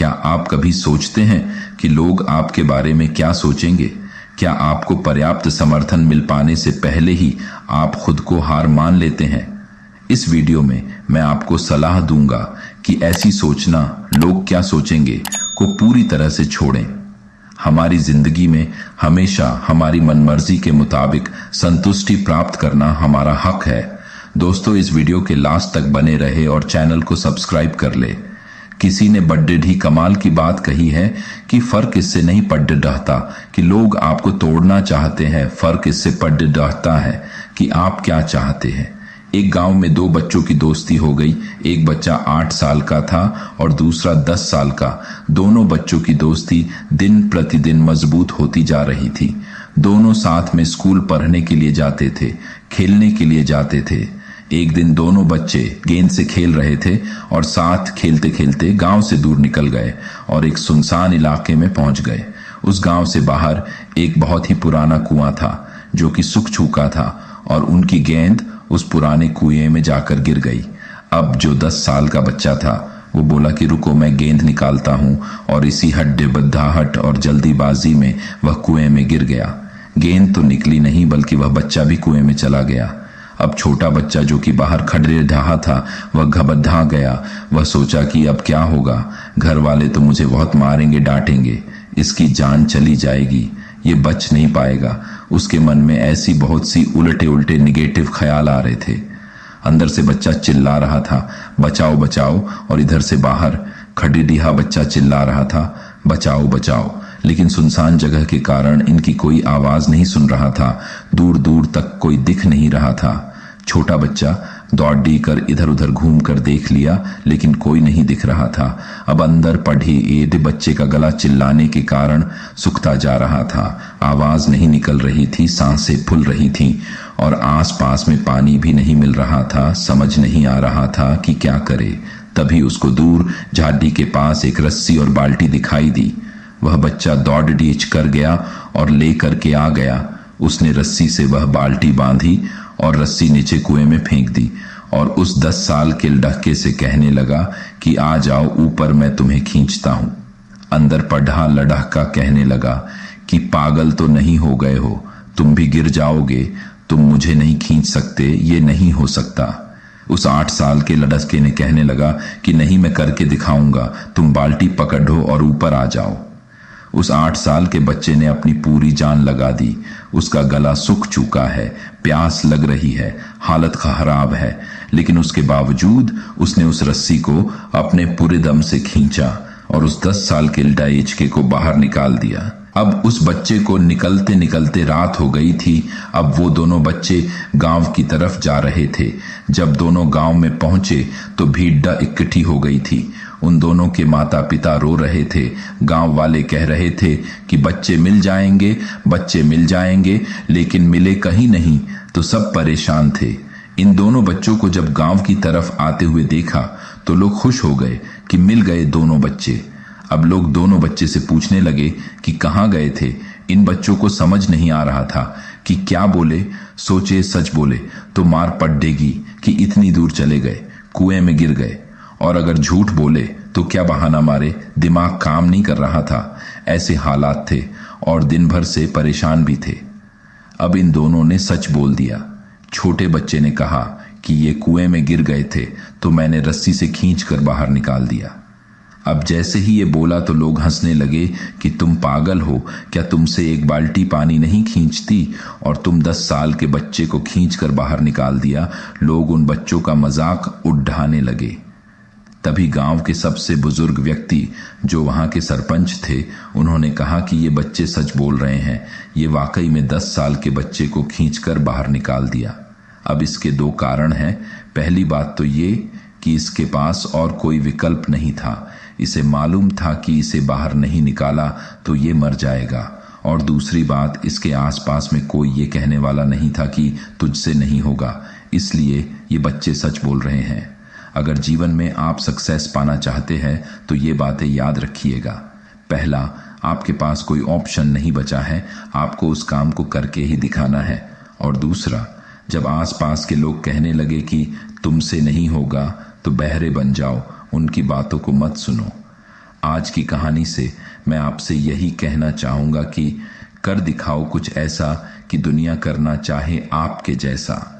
क्या आप कभी सोचते हैं कि लोग आपके बारे में क्या सोचेंगे? क्या आपको पर्याप्त समर्थन मिल पाने से पहले ही आप खुद को हार मान लेते हैं? इस वीडियो में मैं आपको सलाह दूंगा कि ऐसी सोचना लोग क्या सोचेंगे को पूरी तरह से छोड़ें। हमारी जिंदगी में हमेशा हमारी मनमर्जी के मुताबिक संतुष्टि प्राप्त करना हमारा हक है। दोस्तों, इस वीडियो के लास्ट तक बने रहे और चैनल को सब्सक्राइब कर ले। किसी ने बड़े ही कमाल की बात कही है कि फर्क इससे नहीं पड़ रहता कि लोग आपको तोड़ना चाहते हैं, फर्क इससे पड़ रहता है कि आप क्या चाहते हैं। एक गांव में दो बच्चों की दोस्ती हो गई। एक बच्चा 8 साल का था और दूसरा 10 साल का। दोनों बच्चों की दोस्ती दिन प्रतिदिन मजबूत होती जा रही थी। दोनों साथ में स्कूल पढ़ने के लिए जाते थे, खेलने के लिए जाते थे। एक दिन दोनों बच्चे गेंद से खेल रहे थे और साथ खेलते खेलते गांव से दूर निकल गए और एक सुनसान इलाके में पहुंच गए। उस गांव से बाहर एक बहुत ही पुराना कुआं था जो कि सूख चुका था और उनकी गेंद उस पुराने कुएं में जाकर गिर गई। अब जो 10 साल का बच्चा था वो बोला कि रुको, मैं गेंद निकालता हूं, और इसी हड्डे बद्धाहट और जल्दीबाजी में वह कुएं में गिर गया। गेंद तो निकली नहीं बल्कि वह बच्चा भी कुएं में चला गया। अब छोटा बच्चा जो कि बाहर खड़े रहा था वह घबरा गया। वह सोचा कि अब क्या होगा, घर वाले तो मुझे बहुत मारेंगे, डांटेंगे, इसकी जान चली जाएगी, ये बच नहीं पाएगा। उसके मन में ऐसी बहुत सी उल्टे उल्टे निगेटिव ख्याल आ रहे थे। अंदर से बच्चा चिल्ला रहा था, बचाओ बचाओ, और इधर से बाहर खड़ीडीहा बच्चा चिल्ला रहा था, बचाओ बचाओ। लेकिन सुनसान जगह के कारण इनकी कोई आवाज नहीं सुन रहा था। दूर दूर तक कोई दिख नहीं रहा था। छोटा बच्चा दौड़ कर इधर उधर घूम कर देख लिया लेकिन कोई नहीं दिख रहा था। अब अंदर पढ़े एड बच्चे का गला चिल्लाने के कारण सूखता जा रहा था। आवाज नहीं निकल रही थी, सांसें फूल रही थीं और आसपास में पानी भी नहीं मिल रहा था। समझ नहीं आ रहा था कि क्या करे। तभी उसको दूर झाड़ी के पास एक रस्सी और बाल्टी दिखाई दी। वह बच्चा दौड़ डीच कर गया और लेकर के आ गया। उसने रस्सी से वह बाल्टी बांधी और रस्सी नीचे कुएं में फेंक दी और उस 10 साल के लड़के से कहने लगा कि आ जाओ ऊपर, मैं तुम्हें खींचता हूं। अंदर पढ़ा लड़का कहने लगा कि पागल तो नहीं हो गए हो, तुम भी गिर जाओगे, तुम मुझे नहीं खींच सकते, ये नहीं हो सकता। उस 8 साल के लड़के ने कहने लगा कि नहीं, मैं करके दिखाऊंगा, तुम बाल्टी पकड़ो और ऊपर आ जाओ। उस 8 साल के बच्चे ने अपनी पूरी जान लगा दी। उसका गला सूख चुका है, प्यास लग रही है, हालत खराब है, लेकिन उसके बावजूद उसने उस रस्सी को अपने पूरे दम से खींचा और उस 10 साल के लड़के को बाहर निकाल दिया। अब उस बच्चे को निकलते निकलते रात हो गई थी। अब वो दोनों बच्चे गांव की तरफ जा रहे थे। जब दोनों गांव में पहुंचे तो भीड़ इकट्ठी हो गई थी। उन दोनों के माता पिता रो रहे थे। गांव वाले कह रहे थे कि बच्चे मिल जाएंगे, बच्चे मिल जाएंगे, लेकिन मिले कहीं नहीं। तो सब परेशान थे। इन दोनों बच्चों को जब गांव की तरफ आते हुए देखा तो लोग खुश हो गए कि मिल गए दोनों बच्चे। अब लोग दोनों बच्चे से पूछने लगे कि कहाँ गए थे। इन बच्चों को समझ नहीं आ रहा था कि क्या बोले। सोचे सच बोले तो मार पड़ेगी कि इतनी दूर चले गए, कुएं में गिर गए, और अगर झूठ बोले तो क्या बहाना मारे। दिमाग काम नहीं कर रहा था। ऐसे हालात थे और दिन भर से परेशान भी थे। अब इन दोनों ने सच बोल दिया। छोटे बच्चे ने कहा कि ये कुएं में गिर गए थे तो मैंने रस्सी से खींचकर बाहर निकाल दिया। अब जैसे ही ये बोला तो लोग हंसने लगे कि तुम पागल हो क्या, तुमसे एक बाल्टी पानी नहीं खींचती और तुम 10 साल के बच्चे को खींचकर बाहर निकाल दिया। लोग उन बच्चों का मजाक उड़ाने लगे। तभी गांव के सबसे बुजुर्ग व्यक्ति जो वहां के सरपंच थे, उन्होंने कहा कि ये बच्चे सच बोल रहे हैं, ये वाकई में 10 साल के बच्चे को खींचकर बाहर निकाल दिया। अब इसके 2 कारण हैं। पहली बात तो ये कि इसके पास और कोई विकल्प नहीं था। इसे मालूम था कि इसे बाहर नहीं निकाला तो ये मर जाएगा, और दूसरी बात, इसके आसपास में कोई ये कहने वाला नहीं था कि तुझसे नहीं होगा। इसलिए ये बच्चे सच बोल रहे हैं। अगर जीवन में आप सक्सेस पाना चाहते हैं तो ये बातें याद रखिएगा। पहला, आपके पास कोई ऑप्शन नहीं बचा है, आपको उस काम को करके ही दिखाना है। और दूसरा, जब आसपास के लोग कहने लगे कि तुमसे नहीं होगा तो बहरे बन जाओ, उनकी बातों को मत सुनो। आज की कहानी से मैं आपसे यही कहना चाहूंगा कि कर दिखाओ कुछ ऐसा कि दुनिया करना चाहे आपके जैसा।